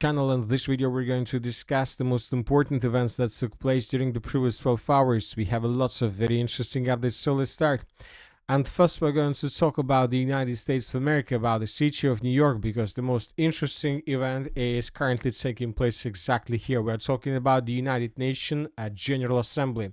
Channel. In this video we're going to discuss the most important events that took place during the previous 12 hours. We have lots of very interesting updates, so let's start. And first we're going to talk about the United States of America, about the city of New York, because the most interesting event is currently taking place exactly here. We're talking about the United Nations General Assembly.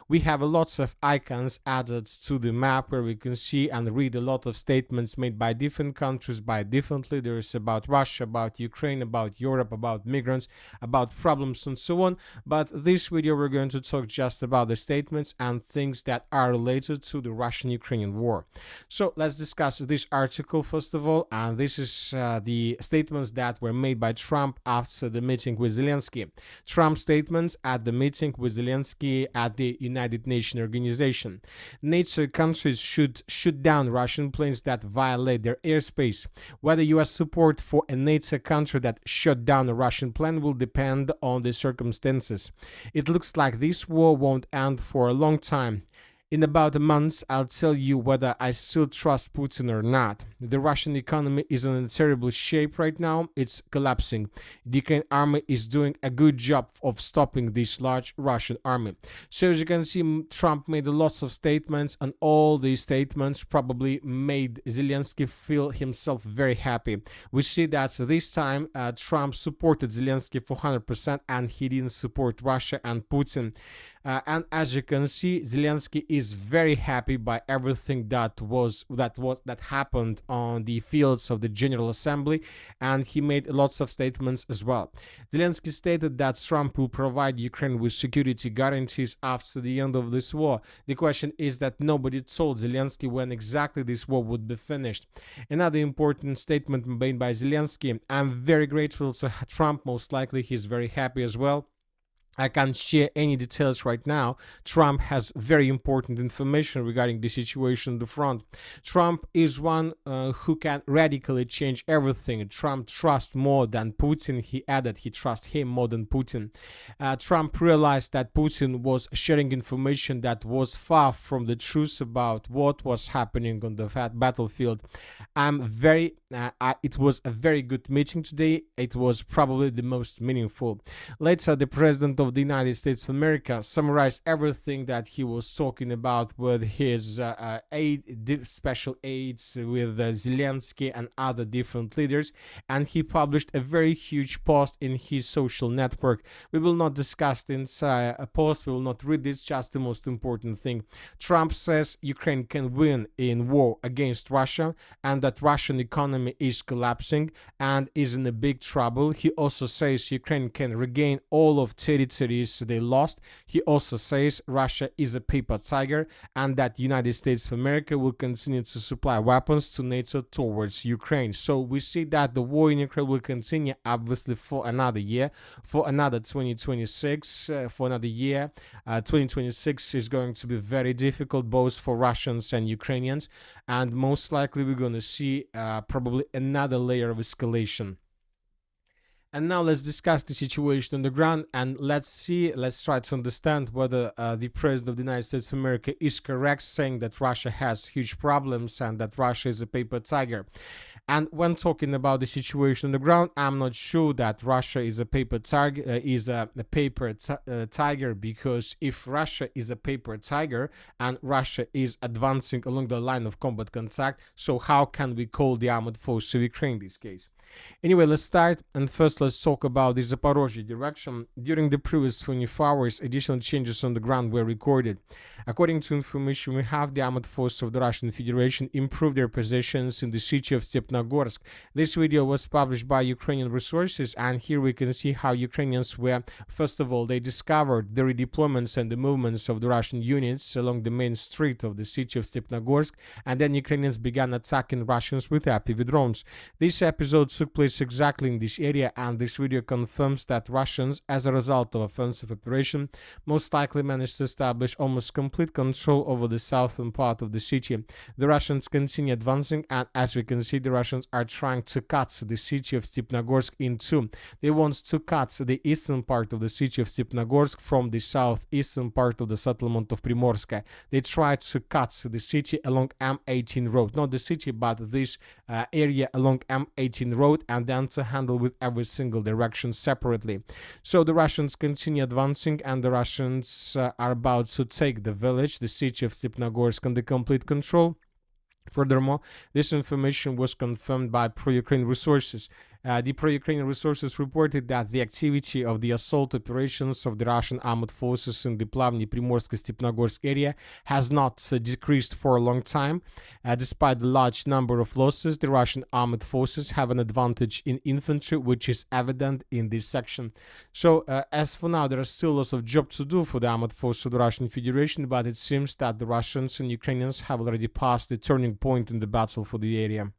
We have lots of icons added to the map where we can see and read a lot of statements made by different countries, by different leaders about Russia, about Ukraine, about Europe, about migrants, about problems and so on. But this video we're going to talk just about the statements and things that are related to the Russian-Ukrainian war. So let's discuss this article first of all, and this is the statements that were made by Trump after the meeting with Zelensky. Trump's statements at the meeting with Zelensky at the United Nations Organization. NATO countries should shoot down Russian planes that violate their airspace. Whether U.S. support for a NATO country that shot down a Russian plane will depend on the circumstances. It looks like this war won't end for a long time. In about a month, I'll tell you whether I still trust Putin or not. The Russian economy is in a terrible shape right now. It's collapsing. The Ukraine army is doing a good job of stopping this large Russian army. So as you can see, Trump made lots of statements, and all these statements probably made Zelensky feel himself very happy. We see that this time Trump supported Zelensky for 100% and he didn't support Russia and Putin. And as you can see, Zelensky is very happy by everything that happened on the fields of the General Assembly, and he made lots of statements as well. Zelensky stated that Trump will provide Ukraine with security guarantees after the end of this war. The question is that nobody told Zelensky when exactly this war would be finished. Another important statement made by Zelensky. I'm very grateful to Trump. Most likely he's very happy as well. I can't share any details right now. Trump has very important information regarding the situation on the front. Trump is one who can radically change everything. Trump trusts more than Putin. He added he trusts him more than Putin. Trump realized that Putin was sharing information that was far from the truth about what was happening on the battlefield. It was a very good meeting today. It was probably the most meaningful. Later, the president of the United States of America summarized everything that he was talking about with his special aides, with Zelensky and other different leaders, and he published a very huge post in his social network. We will not discuss the entire post, we will not read this, just the most important thing. Trump says Ukraine can win in war against Russia and that Russian economy is collapsing and is in a big trouble. He also says Ukraine can regain all of territories they lost. He also says Russia is a paper tiger and that United States of America will continue to supply weapons to NATO towards Ukraine. So we see that the war in Ukraine will continue obviously for another year, for another 2026, for another year. 2026 is going to be very difficult both for Russians and Ukrainians, and most likely we're going to see probably another layer of escalation. And now let's discuss the situation on the ground, and let's try to understand whether the President of the United States of America is correct saying that Russia has huge problems and that Russia is a paper tiger. And when talking about the situation on the ground, I'm not sure that Russia is a paper tiger, tiger, because if Russia is a paper tiger and Russia is advancing along the line of combat contact, so how can we call the armed force of Ukraine in this case? Anyway, let's start, and first let's talk about the Zaporozhye direction. During the previous 24 hours, additional changes on the ground were recorded. According to information we have, the armed forces of the Russian Federation improved their positions in the city of Stepnogorsk. This video was published by Ukrainian resources, and here we can see how Ukrainians were, first of all, they discovered the redeployments and the movements of the Russian units along the main street of the city of Stepnogorsk, and then Ukrainians began attacking Russians with FPV drones. This episode took place exactly in this area, and this video confirms that Russians, as a result of offensive operation, most likely managed to establish almost complete control over the southern part of the city. The Russians continue advancing, and as we can see, the Russians are trying to cut the city of Stepnogorsk in two. They want to cut the eastern part of the city of Stepnogorsk from the southeastern part of the settlement of Primorska. They tried to cut the city along M18 road, not the city, but this area along M18 road, and then to handle with every single direction separately. So the Russians continue advancing, and the Russians are about to take the village, the city of Stepnogorsk, under complete control. Furthermore, this information was confirmed by pro-Ukraine resources. The pro-Ukrainian resources reported that the activity of the assault operations of the Russian armed forces in the Plavny Primorsko-Stepnogorsk area has not decreased for a long time. Despite the large number of losses, the Russian armed forces have an advantage in infantry, which is evident in this section. So, as for now, there are still lots of job to do for the armed forces of the Russian Federation, but it seems that the Russians and Ukrainians have already passed the turning point in the battle for the area.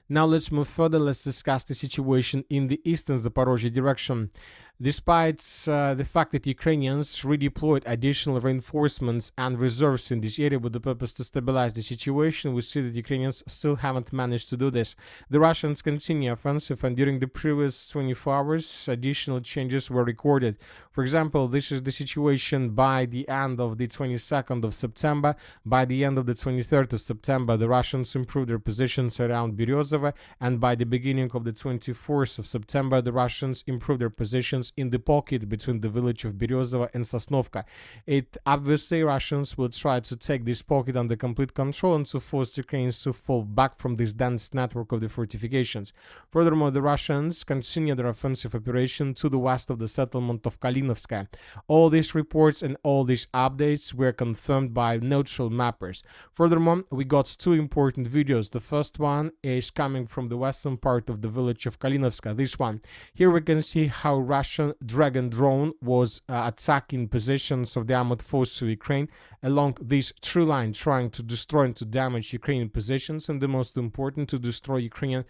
Now let's move further. Let's discuss the situation in the eastern Zaporozhye direction. Despite the fact that Ukrainians redeployed additional reinforcements and reserves in this area with the purpose to stabilize the situation, we see that Ukrainians still haven't managed to do this. The Russians continue offensive, and during the previous 24 hours, additional changes were recorded. For example, this is the situation by the end of the 22nd of September. By the end of the 23rd of September, the Russians improved their positions around Berezova, and by the beginning of the 24th of September, the Russians improved their positions in the pocket between the village of Berezova and Sosnovka. It obviously Russians will try to take this pocket under complete control and to force Ukrainians to fall back from this dense network of the fortifications. Furthermore, the Russians continue their offensive operation to the west of the settlement of Kalinovskaya. All these reports and all these updates were confirmed by neutral mappers. Furthermore, we got two important videos. The first one is coming from the western part of the village of Kalinovska. This one. Here we can see how Russian Dragon drone was attacking positions of the armored forces of Ukraine along this tree line, trying to destroy and to damage Ukrainian positions, and the most important, to destroy Ukrainian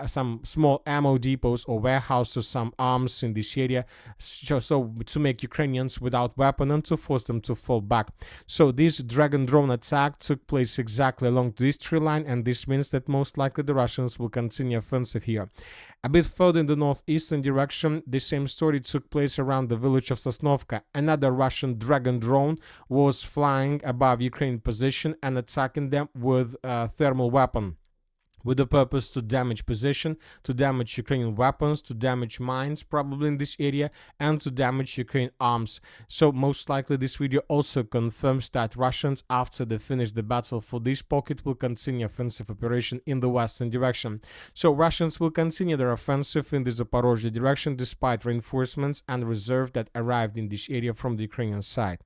some small ammo depots or warehouses, some arms in this area, so to make Ukrainians without weapon and to force them to fall back. So this Dragon drone attack took place exactly along this tree line, and this means that most likely the Russians will continue offensive here. A bit further in the northeastern direction, the same story took place around the village of Sosnovka. Another Russian Dragon drone was flying above Ukrainian position and attacking them with a thermal weapon, with the purpose to damage position, to damage Ukrainian weapons, to damage mines probably in this area, and to damage Ukrainian arms. So most likely this video also confirms that Russians, after they finish the battle for this pocket, will continue offensive operation in the western direction. So Russians will continue their offensive in the Zaporozhye direction despite reinforcements and reserve that arrived in this area from the Ukrainian side.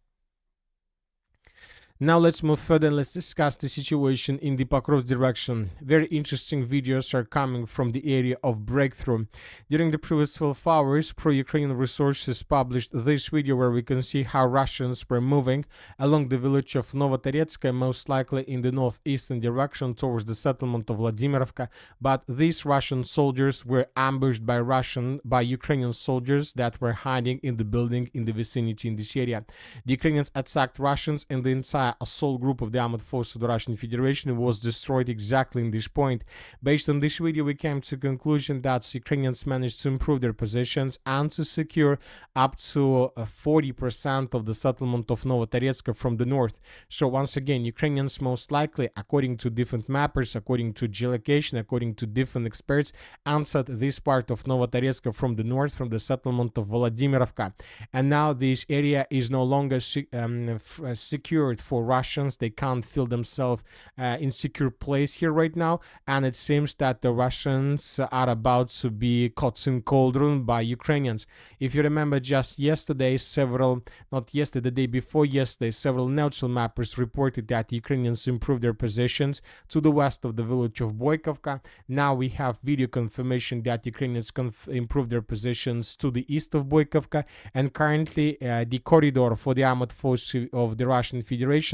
Now let's move further and let's discuss the situation in the Pokrovsk direction. Very interesting videos are coming from the area of breakthrough. During the previous 12 hours, pro-Ukrainian resources published this video where we can see how Russians were moving along the village of Novotoretska, most likely in the northeastern direction towards the settlement of Vladimirovka. But these Russian soldiers were ambushed by Ukrainian soldiers that were hiding in the building in the vicinity in this area. The Ukrainians attacked Russians, and the entire assault group of the armed forces of the Russian Federation was destroyed exactly in this point. Based on this video, we came to the conclusion that Ukrainians managed to improve their positions and to secure up to 40% of the settlement of Novotoretska from the north. So once again, Ukrainians most likely, according to different mappers, according to geolocation, according to different experts, answered this part of Novotoretska from the north, from the settlement of Vladimirovka. And now this area is no longer secured for Russians. They can't feel themselves in secure place here right now, and it seems that the Russians are about to be caught in cauldron by Ukrainians. If you remember, just yesterday, the day before yesterday, several neutral mappers reported that Ukrainians improved their positions to the west of the village of Boykovka. Now we have video confirmation that Ukrainians improved their positions to the east of Boykovka, and currently the corridor for the armored forces of the Russian Federation,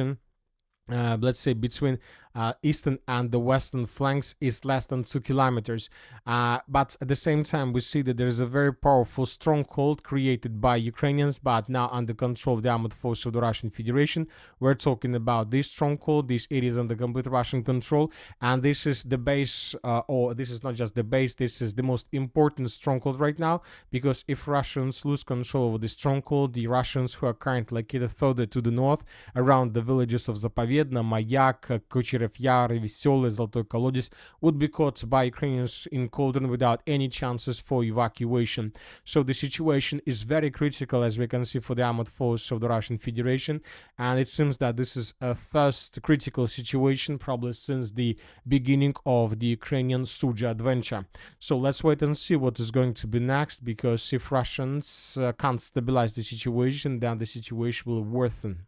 let's say between eastern and the western flanks, is less than 2 kilometers. But at the same time, we see that there is a very powerful stronghold created by Ukrainians, but now under control of the armed forces of the Russian Federation. We're talking about this stronghold. This area is under complete Russian control, and this is the base, or this is not just the base, this is the most important stronghold right now, because if Russians lose control over the stronghold, the Russians who are currently located further to the north around the villages of Zapovedna, Mayak, Kucherov, Kiselev Yar, Veselый, Zolotoy Kolodец would be caught by Ukrainians in cauldron without any chances for evacuation. So the situation is very critical, as we can see, for the armed force of the Russian Federation, and it seems that this is a first critical situation probably since the beginning of the Ukrainian Suja adventure. So let's wait and see what is going to be next, because if Russians can't stabilize the situation, then the situation will worsen.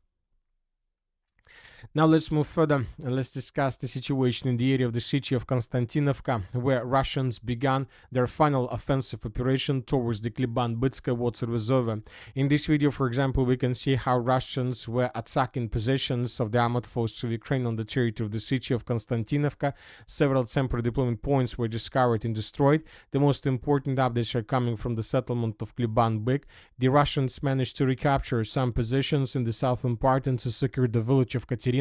Now let's move further and let's discuss the situation in the area of the city of Konstantinovka, where Russians began their final offensive operation towards the Kliban-Bytskaya water reservoir. In this video, for example, we can see how Russians were attacking positions of the armed forces of Ukraine on the territory of the city of Konstantinovka. Several temporary deployment points were discovered and destroyed. The most important updates are coming from the settlement of Kliban-Byk. The Russians managed to recapture some positions in the southern part and to secure the village of Katerinovka,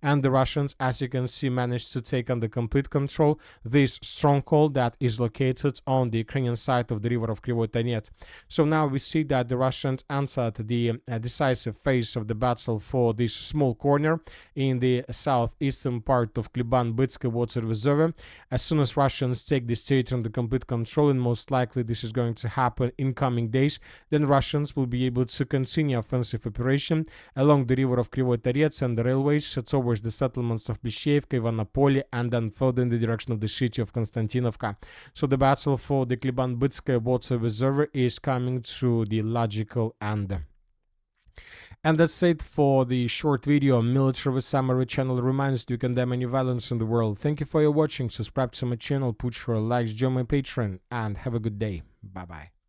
and the Russians, as you can see, managed to take under complete control this stronghold that is located on the Ukrainian side of the river of Kryvyi Donets. So now we see that the Russians entered the decisive phase of the battle for this small corner in the southeastern part of Kliban-Bytskaya water reservoir. As soon as Russians take this territory under complete control, and most likely this is going to happen in coming days, then Russians will be able to continue offensive operation along the river of Kryvyi Donets and the railways towards the settlements of Plesheyevka, Ivanopolye, and then further in the direction of the city of Konstantinovka. So the battle for the Kliban-Bytskaya water reservoir is coming to the logical end. And that's it for the short video. Military Summary channel reminds you to condemn any violence in the world. Thank you for your watching. Subscribe to my channel, put your likes, join my Patreon, and have a good day. Bye bye.